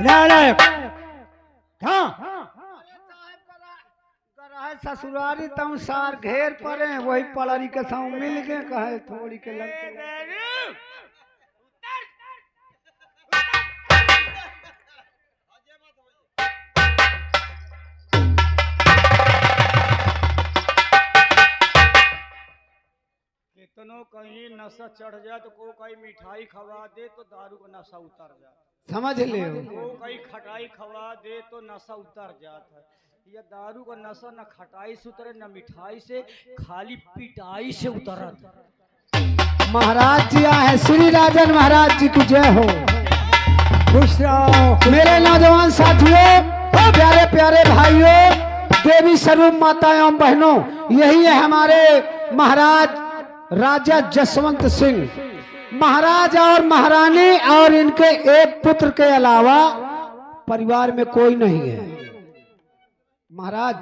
नालायक हाँ ससुरारी तम सार घेर पड़े वही पलरी के साथ मिल गए कहे थोड़ी के लग कितनों कहीं नशा चढ़ जाए तो को कहीं मिठाई खवा दे तो दारू का नशा उतर जाए, समझ ले को कहीं खटाई खवा दे तो नशा उतर जाता है। यह दारू का नशा न खटाई से उतरे न मिठाई से, खाली पिटाई से उतरत। महाराज जी आए, श्री राजन महाराज जी की जय हो। खुश रहो मेरे नौजवान साथियों, प्यारे प्यारे भाइयों, देवी स्वरूप माता एवं बहनों, यही है हमारे महाराज राजा जसवंत सिंह महाराज और महारानी, और इनके एक पुत्र के अलावा परिवार में कोई नहीं है। महाराज,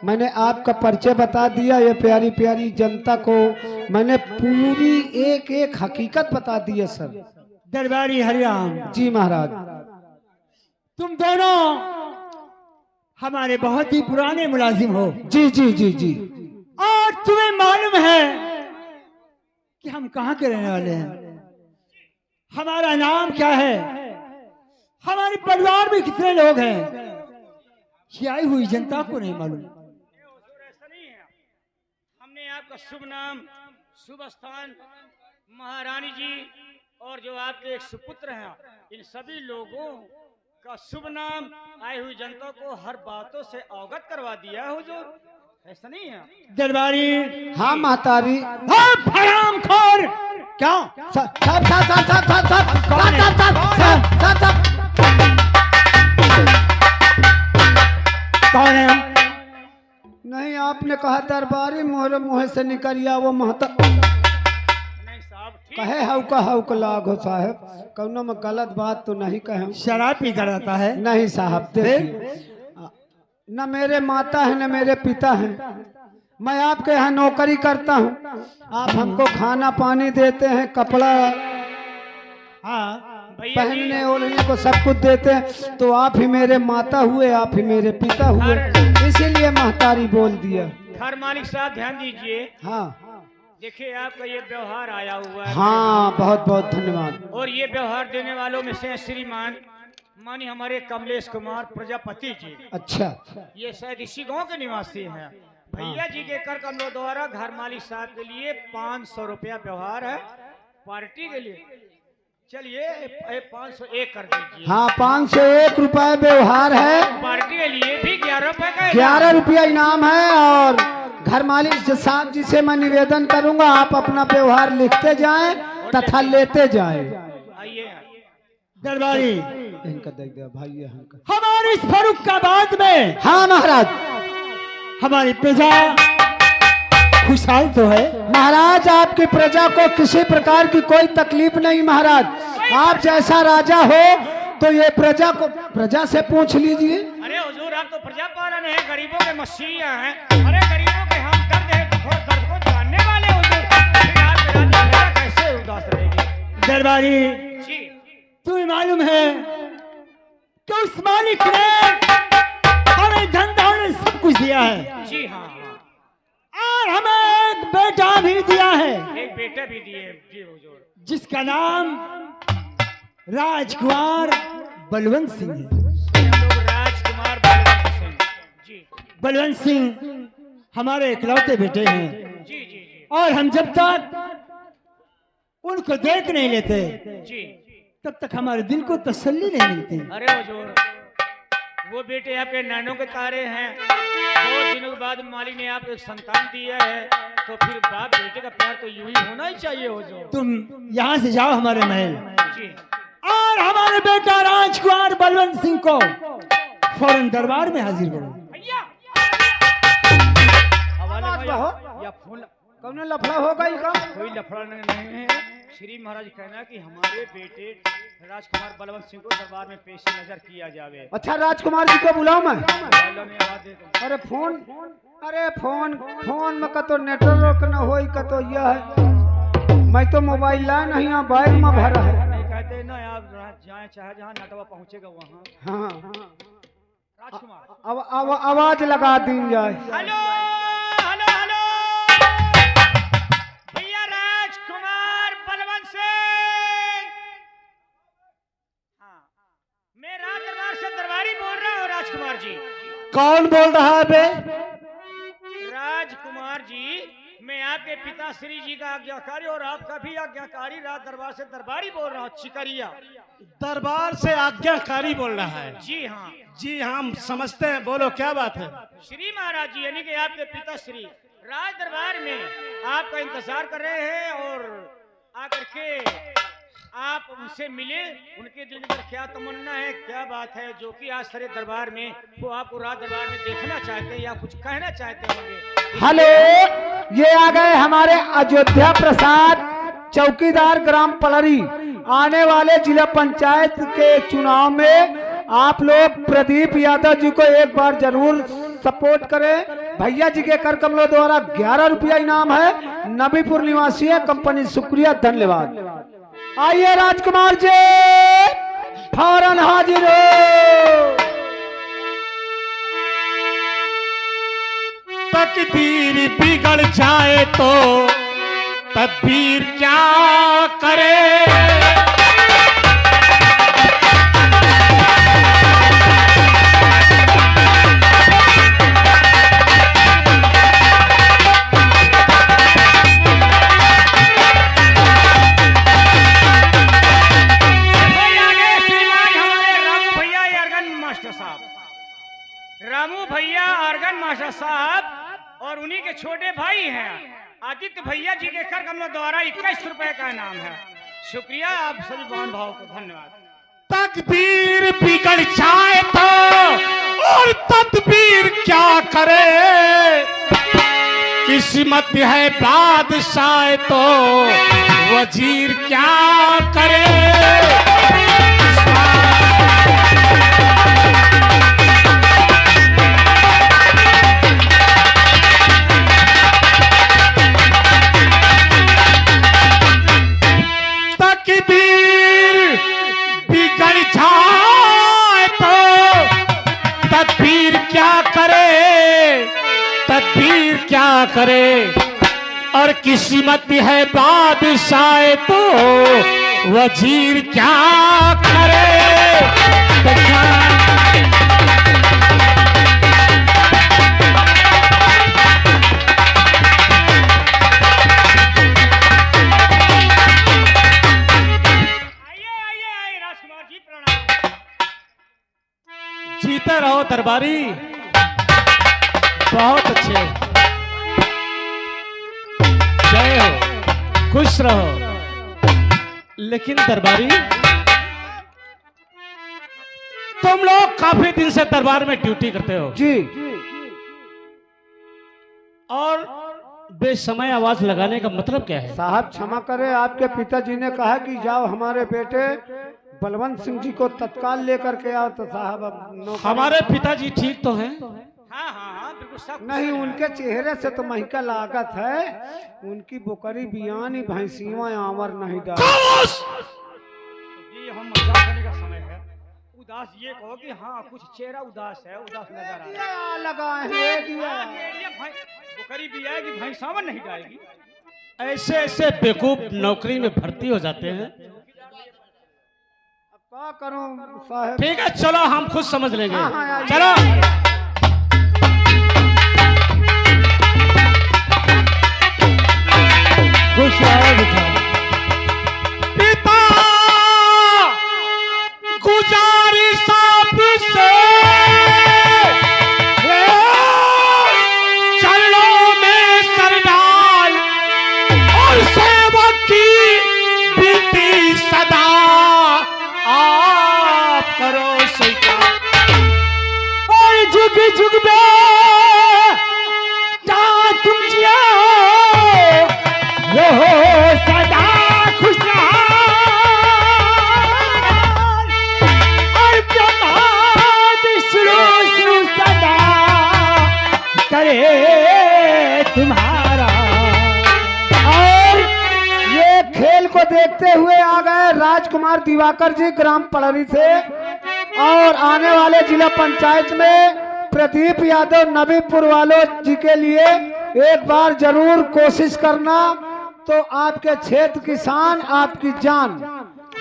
मैंने आपका परिचय बता दिया, ये प्यारी प्यारी जनता को मैंने पूरी एक एक हकीकत बता दी है सर। दरबारी हरिराम जी महाराज, तुम दोनों हमारे बहुत ही पुराने मुलाजिम हो जी जी जी जी। और तुम्हें मालूम है कि हम कहाँ के रहने वाले हैं, हमारा नाम क्या है, हमारे परिवार में कितने लोग हैं, ये आई हुई जनता को नहीं मालूम। ऐसा नहीं है, हमने आपका शुभ नाम, शुभ स्थान, महारानी जी और जो आपके एक सुपुत्र हैं, इन सभी लोगों का शुभ नाम आई हुई जनता को हर बातों से अवगत करवा दिया है हुजूर। ऐसा नहीं है दरबारी। हाँ महतारी। हराम खोर क्या कौन है? नहीं, आपने कहा दरबारी, मोहरे मुँह से निकलिया वो महता नहीं साहब, ठीक कहे हौक लागो साहब, कौनो में गलत बात तो नहीं कहे। शराब पी कर आता है? नहीं साहब, देखिए न मेरे माता है न मेरे पिता हैं, मैं आपके यहाँ नौकरी करता हूँ, आप हमको खाना पानी देते हैं, कपड़ा हाँ भैया जी, पहनने ओढ़ने को सब कुछ देते हैं, तो आप ही मेरे माता हुए, आप ही मेरे पिता हुए, इसीलिए महतारी बोल दिया। घर मालिक साहब ध्यान दीजिए, हाँ देखिए आपका ये व्यवहार आया हुआ है। हाँ, बहुत बहुत धन्यवाद। और ये व्यवहार देने वालों में से श्रीमान मानी हमारे कमलेश कुमार प्रजापति जी, अच्छा, ये शायद इसी गांव के निवासी हैं। भैया जी के कर कमलों द्वारा घर मालिक साहब के लिए 500 रुपया व्यवहार है पार्टी के लिए। चलिए 501 कर दीजिए। हाँ 501 रुपए व्यवहार है, पार्टी के लिए भी 11 रुपए का 11 रुपया इनाम है। और घर मालिक साहब जी से मैं निवेदन करूंगा, आप अपना व्यवहार लिखते जाएं तथा लेते जाएं। आइए दरबारी। इनका देख दे भाई, हमारे इस फर्रुखाबाद में हाँ महाराज, हमारी प्रजा खुशहाल तो है? महाराज आपकी प्रजा को किसी प्रकार की कोई तकलीफ नहीं महाराज, आप जैसा राजा हो तो ये प्रजा से पूछ लीजिए। अरे हुजूर, आप तो प्रजा पालन है, गरीबों के मसीहा हैं। अरे गरीबों के हम दर्द है, दुख और दर्द को जानने वाले हुजूर, फिर आप मेरा चेहरा कैसे उदास रहेगी? दरबारी जी, तुम्हें मालूम है कि उस मालिक ने हमें धन दौलत सब कुछ दिया है, जी हाँ, और हमें एक बेटा भी दिया है, एक बेटा भी दिए जी हुजूर, जिसका नाम राजकुमार बलवंत सिंह है। हम लोग राजकुमार बलवंत सिंह जी, बलवंत सिंह हमारे इकलौते बेटे हैं, जी जी जी और हम जब तक उनको देख नहीं लेते जी, तब तक हमारे दिल को तसल्ली नहीं मिलती। अरे हुजूर, वो बेटे आपके नैनों के तारे हैं। बहुत दिनों के बाद मालिक ने आपको एक संतान दिया है, तो फिर बाप बेटे का प्यार तो यूं ही होना ही चाहिए हुजूर। तुम यहाँ से जाओ हमारे महल, जी, और हमारे बेटा राजकुमार बलवंत सिंह को फौरन दरबार में हाजिर करो। भैया हवाला या फोन कौन लफड़ा हो गई का? कोई लफड़ा नहीं है। श्री महाराज कहना कि हमारे बेटे राजकुमार बलवंत सिंह को दरबार में पेश नजर किया जावे। अच्छा राजकुमार जी को बुलाऊं मैं? वालों ने आवाज दे दो। अरे फोन में कतो नेटवर्क न होई, कतो यह है, मैं तो मोबाइल ला नहीं बैग में भरा है। चाहते हैं ना आप जाए चाहे जहाँ नटवा पहुँचेगा वहाँ। हाँ राजकुमार अब आवाज लगा दी जाए। हेलो हेलो हेलो भैया राजकुमार बलवंत सिंह। हाँ मैं राज दरबार से दरबारी बोल रहा हूँ राजकुमार जी। कौन बोल रहा है बे? राजकुमार जी मैं आपके पिताश्री जी का आज्ञाकारी और आपका भी आज्ञाकारी राज दरबार से दरबारी बोल रहा हूँ चिकरिया। दरबार से आज्ञाकारी बोल रहा है? जी हाँ जी हाँ, हम समझते हैं, बोलो क्या बात है? श्री महाराज जी यानी कि आपके पिताश्री राज दरबार में आपका इंतजार कर रहे हैं और आकर के आप उनसे मिले। उनके दिल में क्या तमन्ना है, क्या बात है जो कि आज सारे दरबार में वो आपको राज दरबार में देखना चाहते हैं या कुछ कहना चाहते होंगे। हेलो, ये आ गए हमारे अयोध्या प्रसाद चौकीदार ग्राम पलरी। आने वाले जिला पंचायत के चुनाव में आप लोग प्रदीप यादव जी को एक बार जरूर सपोर्ट करें। भैया जी के कर कमलों द्वारा 11 रुपया इनाम है। नबीपुर निवासी है कंपनी, शुक्रिया धन्यवाद। आइए राजकुमार जी फौरन हाजिर हो। तकदीर बिगड़ जाए तो तदबीर क्या करे। रामू भैया आर्गन मास्टर साहब और उन्हीं के छोटे भाई हैं आदित्य भैया जी के कर कमलों द्वारा 21 रुपए का इनाम है। शुक्रिया आप सभी बहन भाव को धन्यवाद। तकदीर बिगड़ जाए तो और तदबीर क्या करे। किस्मत है बादशाह तो वजीर क्या करे। तदबीर क्या करे और किस्मत है बादशाह तो वजीर क्या करे। आइए राजकुमार जी प्रणाम। जीते रहो दरबारी, बहुत अच्छे, जय हो, खुश रहो। लेकिन दरबारी तुम लोग काफी दिन से दरबार में ड्यूटी करते हो जी, और बेसमय आवाज लगाने का मतलब क्या है? साहब क्षमा करें, आपके पिताजी ने कहा कि जाओ हमारे बेटे बलवंत सिंह जी को तत्काल लेकर के आओ। तो साहब अब हमारे पिताजी ठीक तो हैं? हाँ हाँ हाँ बिल्कुल सब नहीं, उनके चेहरे से तो महका लागत है। उनकी बोकरी बियानी भैंसिया आवर नहीं डाल। ये हम मजाक करने का समय है। उदास ये कहो कि हाँ कुछ चेहरा उदास है, उदास नजर आ रहा है। लगाए बोकरी भी आएगी भैंसावन नहीं डालेगी। ऐसे ऐसे बेवकूफ नौकरी में भर्ती हो जाते हैं। क्या करूं साहब? ठीक है चलो हम खुद समझ लेंगे। हाँ, हाँ, चलो खुश रहो बेटा। पिता गुजारिश आपसे चरणों में सर डाल और सेवक की विनती सदा आप करो स्वीकार। और जुग जुग में तुम जियो हो सदा आ गए राजकुमार दिवाकर जी ग्राम पड़री से, और आने वाले जिला पंचायत में प्रदीप यादव नबीपुर वालों जी के लिए एक बार जरूर कोशिश करना। तो आपके क्षेत्र किसान आपकी जान,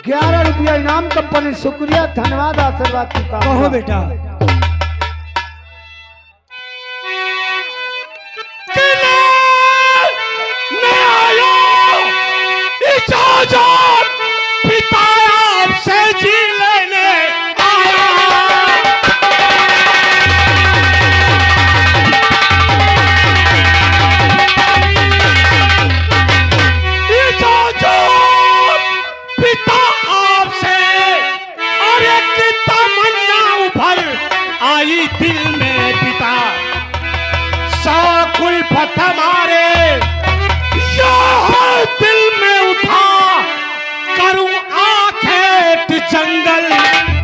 11 रुपया इनाम कंपनी। शुक्रिया, धन्यवाद, आशीर्वाद की कहो कामना। बेटा। पिता आपसे जी लेने आया, पिता आपसे और एक तमन्ना उभर आई दिल में पिता, सकुल पथ हमारे यहाँ दिल में उठा, करूं आखेट जंगल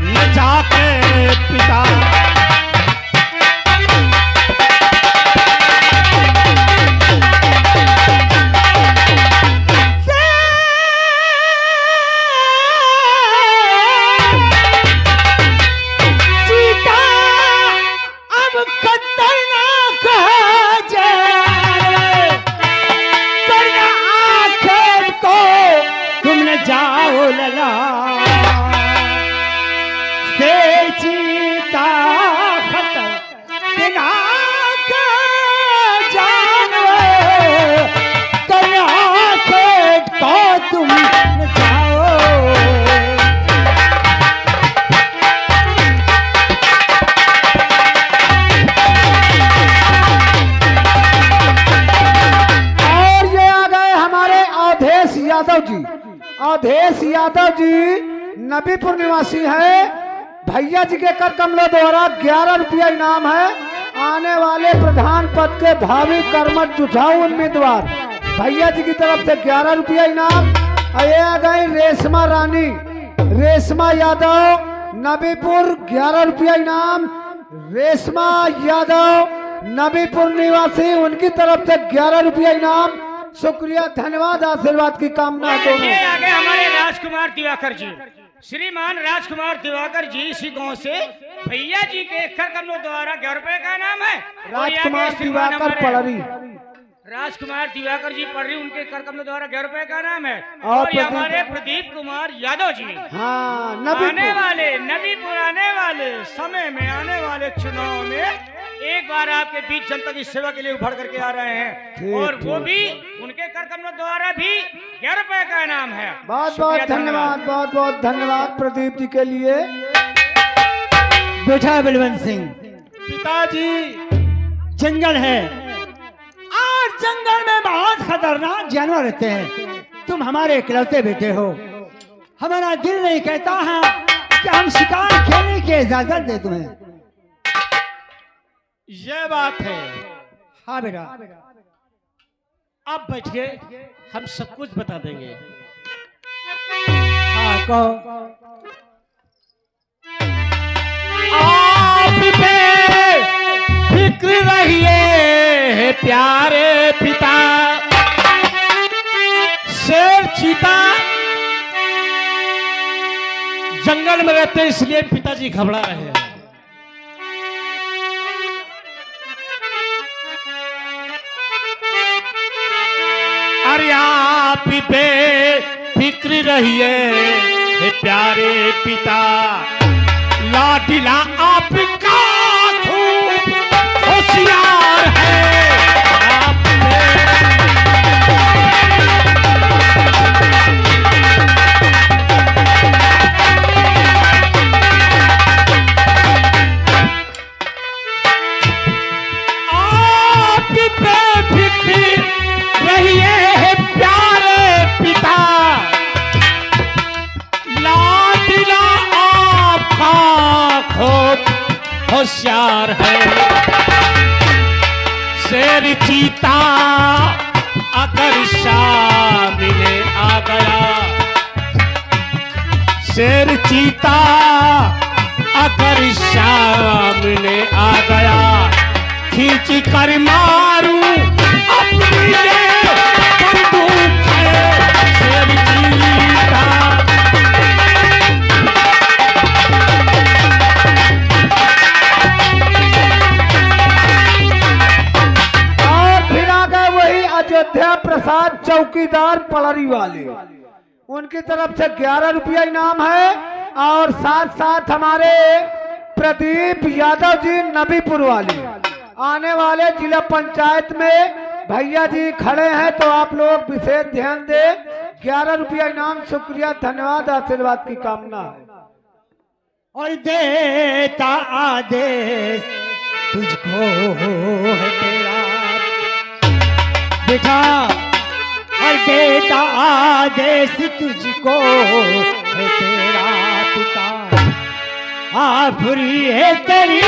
न जाके पिता। सीता अब खतरनाक है जान, करना आखिर को तुम न जाओ लला, से सीता खतरनाक जान, करना आखिर को तुम न जाओ। यादव जी, अवधेश यादव जी नबीपुर निवासी है। भैया जी के कर कमलों द्वारा 11 रुपया इनाम है। आने वाले प्रधान पद के भावी कर्मठ जुझाऊ उम्मीदवार भैया जी की तरफ से 11 रुपया इनाम। ये आ गई रेशमा रानी, रेशमा यादव नबीपुर, 11 रुपया इनाम। रेशमा यादव नबीपुर निवासी, उनकी तरफ से 11 रुपया इनाम। शुक्रिया, धन्यवाद, आशीर्वाद की कामना। ये आगे हमारे राजकुमार दिवाकर जी, श्रीमान राजकुमार दिवाकर जी इसी गांव से भैया जी के कर कमलों द्वारा 11 रुपए का नाम है। राजकुमार दिवाकर पड़री, राजकुमार दिवाकर जी पढ़ रही, उनके कर कमलों द्वारा 11 रुपए का नाम है। और ये हमारे प्रदीप कुमार यादव जी, हाँ, आने वाले नबीपुर आने वाले समय में, आने वाले चुनाव में एक बार आपके बीच जनता की सेवा के लिए उभर करके आ रहे हैं, और वो भी उनके कर कमलों द्वारा भी 11 रुपए का इनाम है। बहुत बहुत धन्यवाद, बहुत बहुत धन्यवाद प्रदीप जी के लिए। बेटा बलवंत सिंह, पिताजी जंगल है और जंगल में बहुत खतरनाक जानवर रहते हैं। तुम हमारे इकलौते बेटे हो, हमारा दिल नहीं कहता है कि हम शिकार खेलने की इजाजत दे तुम्हें। ये बात है। हाँ बेटा, आप बैठिए, हम सब कुछ बता देंगे। हाँ कहो। आप पे फिक्र रहिए प्यारे पिता, शेर चीता जंगल में रहते इसलिए पिताजी घबरा रहे हैं। अरे आप पे फिक्र रहिए हे प्यारे पिता, लाडला आपका खूब होशियार है। आप पे फिक्र रहिए हे प्यारे पिता, लाडला आपका खूब होशियार है। शेर चीता अगर सामने आ गया, शेर चीता अगर सामने आ गया, खींच कर मारूं अपनी ये बंदूक है। शेर चीता उनकी तरफ से 11 रुपया इनाम है। और साथ साथ हमारे प्रदीप यादव जी नबीपुर वाली आने वाले जिला पंचायत में भैया जी खड़े हैं, तो आप लोग विशेष ध्यान दें। 11 रुपया इनाम, शुक्रिया, धन्यवाद, आशीर्वाद की कामना है। और देता आदेश तुझको है तेरा बेटा, और देता आदेश तुझको है तेरा पिता। आफरी है तेरी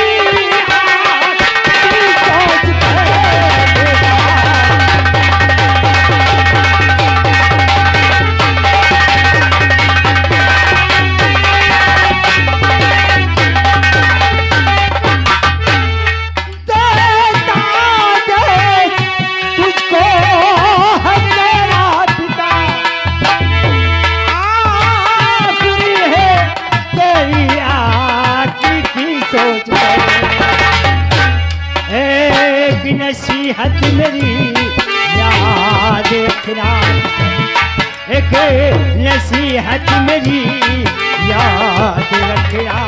सोच बेटा। नसीहत मेरी याद रखना, एक नसीहत मेरी याद रखना,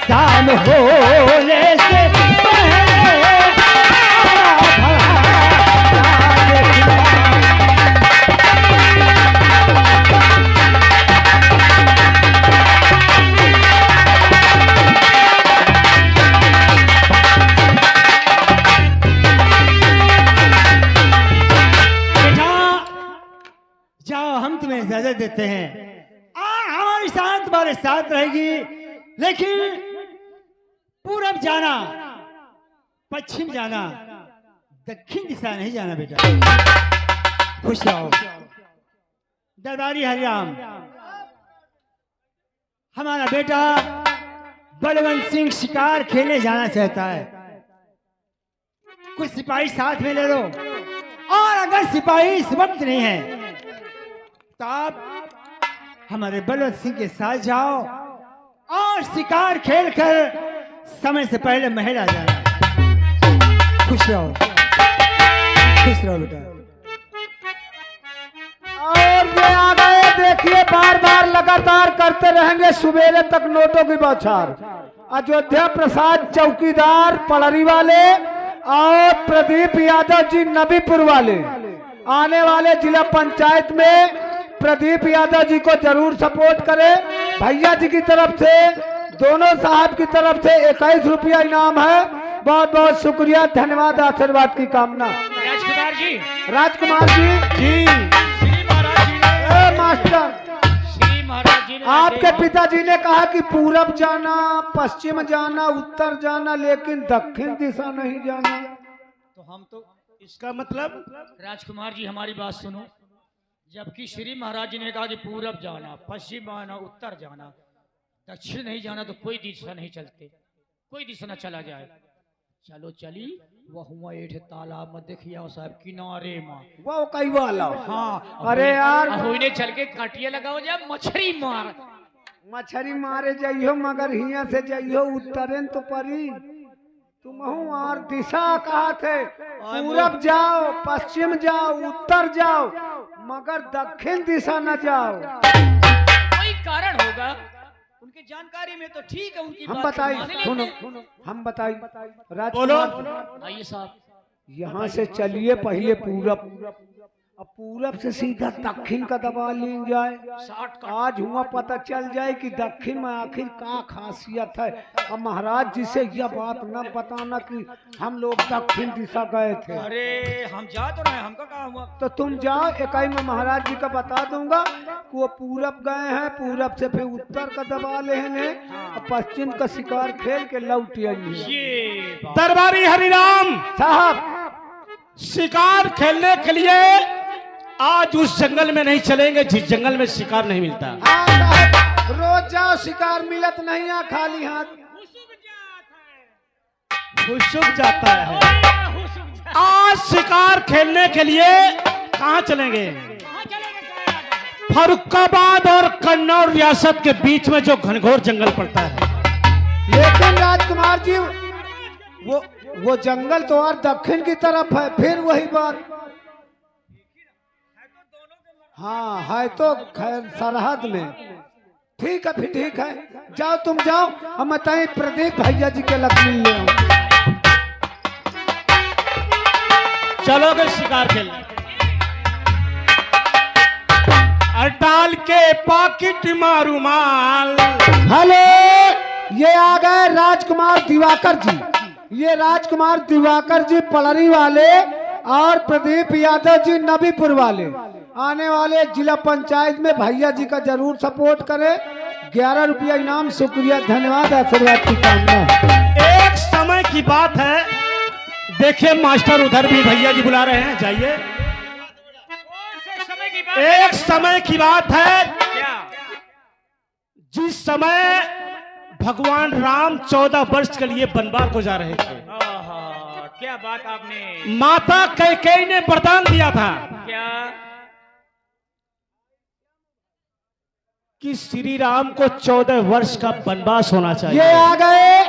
शाम होने से पहले इजाजत देते हैं। हमारी साथ तुम्हारे साथ रहेगी, लेकिन पूरब जाना, पश्चिम जाना, दक्षिण दिशा नहीं जाना बेटा। खुश रहो। दरबारी हरिराम, हमारा बेटा बलवंत सिंह शिकार खेलने जाना चाहता है। कुछ सिपाही साथ में ले लो, और अगर सिपाही इस वक्त नहीं है तो आप हमारे बलवंत सिंह के साथ जाओ और शिकार खेलकर समय से पहले महल आ जाना। खुश रहो, खुश रहो बेटा। और ये आ गए, देखिए बार बार लगातार करते रहेंगे सुबेरे तक नोटों की बौछार। अयोध्या प्रसाद चौकीदार पलरी वाले और प्रदीप यादव जी नबीपुर वाले आने वाले जिला पंचायत में प्रदीप यादव जी को जरूर सपोर्ट करें। भैया जी की तरफ से, दोनों साहब की तरफ से 21 रुपया इनाम है। बहुत बहुत शुक्रिया, धन्यवाद, आशीर्वाद की कामना। राजकुमार जी, राजकुमार जी श्री महाराज जी ने, मास्टर श्री महाराज जी ने आपके पिताजी ने कहा कि पूरब जाना, पश्चिम जाना, उत्तर जाना, लेकिन दक्षिण दिशा नहीं जाना। तो हम तो इसका मतलब राजकुमार जी हमारी बात सुनो। जबकि श्री महाराज जी ने कहा कि पूरब जाना, पश्चिम जाना, उत्तर जाना, दक्षिण नहीं जाना, तो कोई दिशा नहीं चलते, कोई दिशा न चला जाए। चलो चली वह एठ तालाब में देखिए साहब किनारे माँ, वो कई वाला। हाँ अरे यार, होने चल के काटिया लगाओ, जब मछली मार, मछली मारे जाइयो, मगर हिया से जाइयो उत्तरेन तो परी। तुम और दिशा कहा थे, पूरब जाओ, पश्चिम जाओ, उत्तर जाओ, मगर दक्षिण दिशा न जाओ। कोई कारण होगा उनकी जानकारी में, तो ठीक है, उनकी हम बात बताइए, मान लेते सुनो, हैं। हम बताइए राजकुमार, आइए साहब, यहाँ से चलिए पहले पूरब, अब पूरब से सीधा दक्षिण का दबा ली जाए। आज हुआ पता चल जाए कि दक्षिण में आखिर क्या खासियत है। अब महाराज जी से यह बात न बताना कि हम लोग दक्षिण दिशा गए थे। अरे हम जा तो रहे, हमका कहा हुआ। तो तुम जाओ, इकाई में महाराज जी का बता दूंगा कि वो पूरब गए हैं, पूरब से फिर उत्तर का दबा लेंगे, और पश्चिम का शिकार खेल के लौट आएंगे। ये दरबारी हरिराम साहब, शिकार खेलने के लिए आज उस जंगल में नहीं चलेंगे जिस जंगल में शिकार नहीं मिलता। हाँ साहब, रोज जाओ, शिकार मिलत नहीं है, खाली हाथ खुशुक जाता है। आज शिकार खेलने के लिए कहाँ चलेंगे? फर्रुखाबाद और कन्नौज रियासत के बीच में जो घनघोर जंगल पड़ता है। लेकिन राजकुमार जी, वो जंगल तो और दक्षिण की तरफ है, फिर वही बात। हाँ है तो खैर सरहद में। ठीक है फिर ठीक है, जाओ तुम जाओ, हम बताए प्रदीप भैया जी के लग मिल ले आऊं। चलोगे शिकार खेलने? डाल के पॉकेट मारू माल। हेलो, ये आ गए राजकुमार दिवाकर जी। ये राजकुमार दिवाकर जी पलरी वाले और प्रदीप यादव जी नबीपुर वाले आने वाले जिला पंचायत में भैया जी का जरूर सपोर्ट करें। 11 रुपया इनाम, शुक्रिया, धन्यवाद, आशीर्वाद की कामना। एक समय की बात है, देखिए मास्टर उधर भी भैया जी बुला रहे हैं, जाइए। एक समय की बात है क्या? जिस समय भगवान राम 14 वर्ष के लिए वनवास को जा रहे थे। आहा, क्या बात आपने, माता कैकेयी ने वरदान दिया था क्या? कि श्री राम को 14 वर्ष का वनवास होना चाहिए। ये आ गए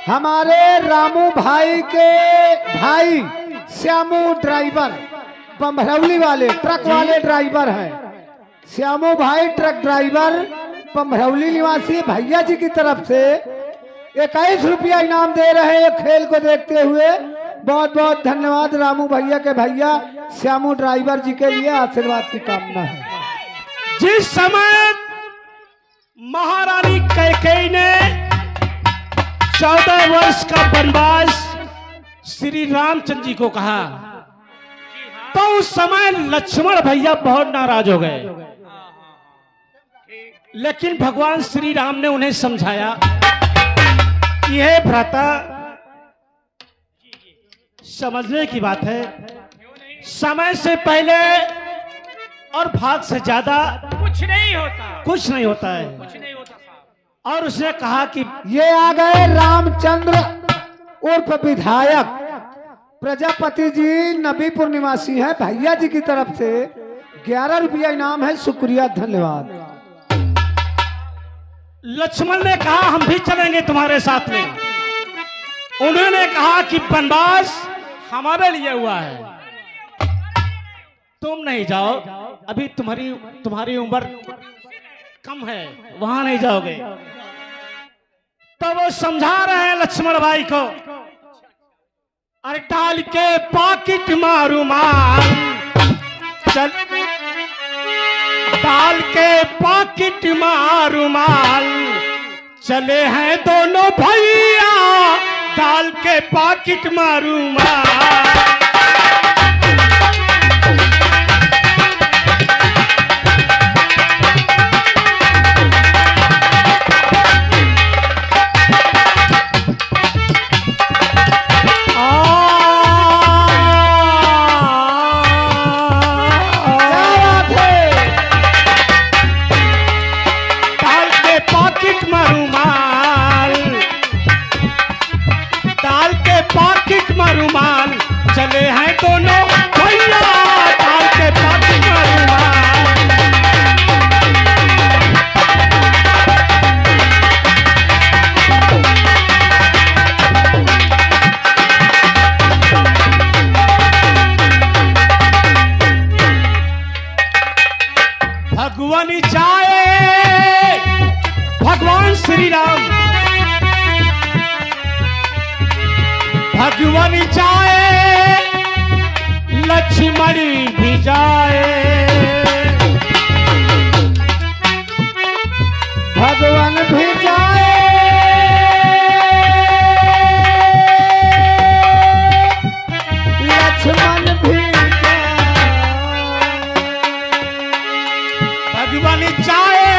हमारे रामू भाई के भाई श्यामू ड्राइवर, बम्भरौली वाले ट्रक वाले ड्राइवर हैं। श्यामू भाई ट्रक ड्राइवर बम्भरौली निवासी भैया जी की तरफ से 21 रुपया इनाम दे रहे हैं खेल को देखते हुए। बहुत बहुत धन्यवाद रामू भैया के भैया श्यामू ड्राइवर जी के लिए आशीर्वाद की कामना है। जिस समय महारानी कैकेयी ने 14 वर्ष का वनवास श्री रामचंद्र जी को कहा, तो उस समय लक्ष्मण भैया बहुत नाराज हो गए। लेकिन भगवान श्री राम ने उन्हें समझाया, यह भ्राता समझने की बात है, समय से पहले और भाग से ज्यादा कुछ नहीं होता, कुछ नहीं होता है। कुछ नहीं होता साहब। और उसने कहा कि ये आ गए रामचंद्र उर्फ विधायक प्रजापति जी नबीपुर निवासी है। भैया जी की तरफ से 11 रुपया इनाम है, शुक्रिया, धन्यवाद। लक्ष्मण ने कहा हम भी चलेंगे तुम्हारे साथ में। उन्होंने कहा कि वनवास हमारे लिए हुआ है, तुम नहीं जाओ, अभी तुम्हारी उम्र कम है, वहां नहीं जाओगे। तो वो समझा रहे हैं लक्ष्मण भाई को, अरे डाल के पॉकेट मारू माल, चल डाल के पॉकेट मारू माल, चले हैं दोनों भैया, डाल के पॉकेट मारू माल। रुमाल चले हैं दोनों भैया, डाल के पॉकेट में रुमाल। भगवान चाहे भगवान श्री राम, भगवान चाहे लक्ष्मण भी जाए, भगवान भी जाए, लक्ष्मण भी जाए, भगवान चाहे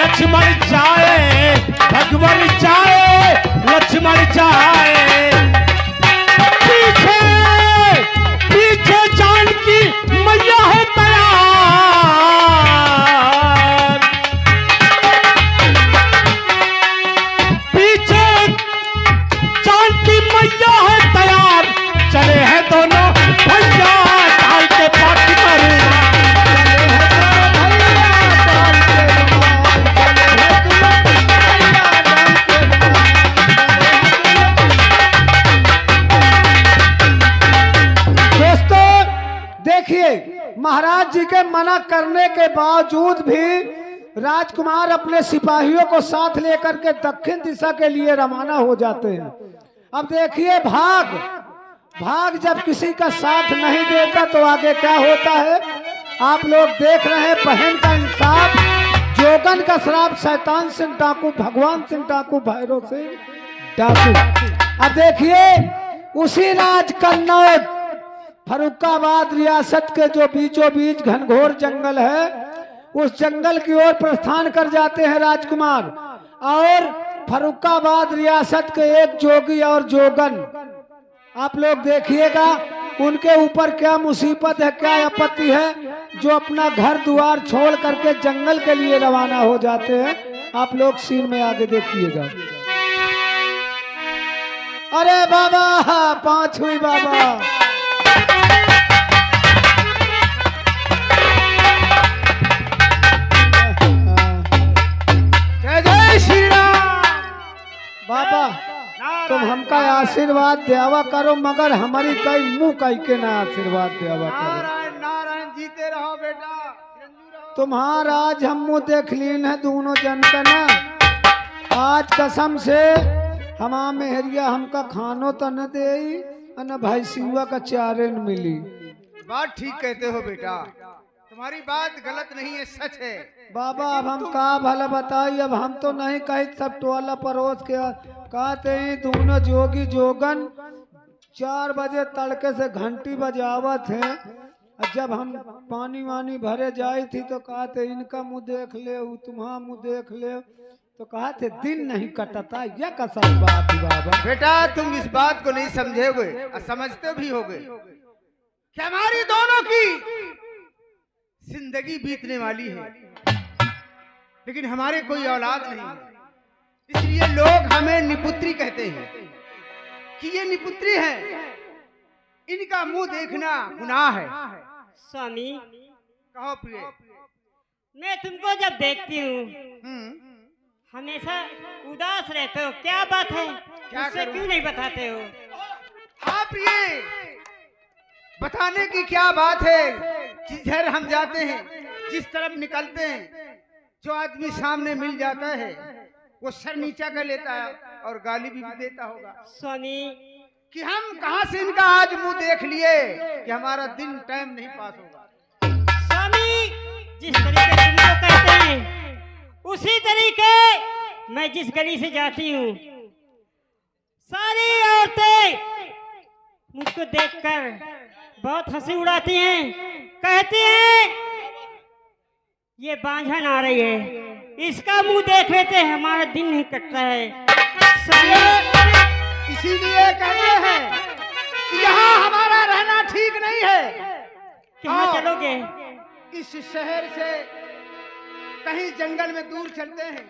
लक्ष्मण चाहे, भगवान चाहे लक्ष्मण चाहे। पीछे जानकी मैया है तैयार, पीछे जानकी मैया है तैयार, चले हैं दोनों भैया, डाल के पॉकेट में मना करने के बावजूद भी राजकुमार अपने सिपाहियों को साथ लेकर के दक्षिण दिशा के लिए रवाना हो जाते हैं। अब देखिए भाग जब किसी का साथ नहीं देता तो आगे क्या होता है आप लोग देख रहे हैं। बहन का इंसाफ, जोगन का श्राप, शैतान सिंह डाकू, भगवान सिंह डाकू, भैरव सिंह डाकू। अब देखिए उसी राज कन्नौज फर्रुखाबाद रियासत के जो बीचों बीच घनघोर जंगल है, उस जंगल की ओर प्रस्थान कर जाते हैं राजकुमार। और फर्रुखाबाद रियासत के एक जोगी और जोगन, आप लोग देखिएगा उनके ऊपर क्या मुसीबत है, क्या आपत्ति है, जो अपना घर द्वार छोड़ करके जंगल के लिए रवाना हो जाते हैं। आप लोग सीन में आगे देखिएगा। अरे बाबा, पांच हुई बाबा। जय जय श्री राम। बाबा तुम हमका आशीर्वाद देवा करो, मगर हमारी कई मुंह कई के ना आशीर्वाद देवा करो। नारायण नारायण, जीते रहो बेटा। तुम्हारा आज हम मुँह देख लीन है दोनों जन का ना। आज कसम से हमा मेहरिया हमका खानो तो न दे न भाई सिवा का चारे न मिली। बात ठीक कहते हो बेटा, तुम्हारी बात गलत नहीं है, सच है। बाबा अब हम का भला बताई, अब हम तो नहीं कही, सब टोला पड़ोस के कहते हैं दोनों जोगी जोगन 4 बजे तड़के से घंटी बजावत है। जब हम पानी वानी भरे जाई थी तो कहते इनका मुंह देख ले, तुम्हारा मुंह देख ले, तो कहते दिन नहीं कटता। यह कैसा बात है बाबा? बेटा तुम इस बात को नहीं समझोगे और समझते भी होगे कि हमारी दोनों की जिंदगी बीतने वाली है, लेकिन हमारे कोई औलाद नहीं है। इसलिए लोग हमें निपुत्री कहते हैं कि ये निपुत्री है, इनका मुंह देखना गुनाह है। स्वामी, कहो प्रिय। मैं तुमको जब देखती हूँ हमेशा उदास रहते हो, क्या बात है? क्या मुझसे करूं? क्यों नहीं बताते हो? हाँ प्रिय, बताने की क्या बात है। जिधर हम जाते हैं, जिस तरफ निकलते हैं, जो आदमी सामने मिल जाता है वो सर नीचा कर लेता है और गाली भी देता होगा स्वामी, कि हम कहां से इनका आज मुंह देख लिए कि हमारा दिन टाइम नहीं पास होगा। स्वामी, जिस तरीके तुमको कहते हैं उसी तरीके मैं जिस गली से जाती हूँ सारी औरतें मुझको देखकर बहुत हंसी उड़ाती हैं, कहती हैं ये बांझन आ रही है, इसका मुंह देख लेते हैं हमारा दिन नहीं कटता है। इसीलिए कहते हैं कि यहाँ हमारा रहना ठीक नहीं है। कहाँ चलोगे? इस शहर से कहीं जंगल में दूर चलते हैं,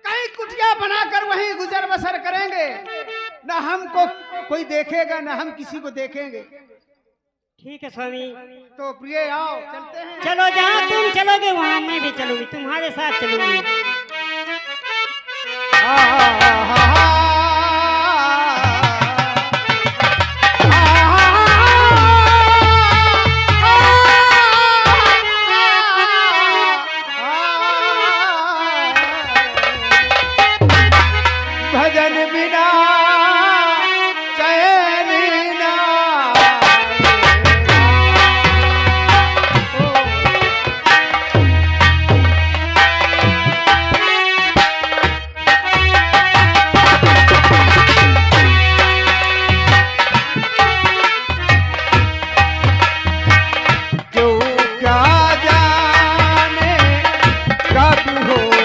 कहीं कुटिया बनाकर वहीं गुजर बसर करेंगे, ना हमको कोई देखेगा ना हम किसी को देखेंगे। ठीक है स्वामी, तो प्रिय आओ चलते हैं। चलो, जहाँ तुम चलोगे वहाँ मैं भी चलूंगी, तुम्हारे साथ चलूंगी। भजन बिना चैन ना जो क्या जाने कब हो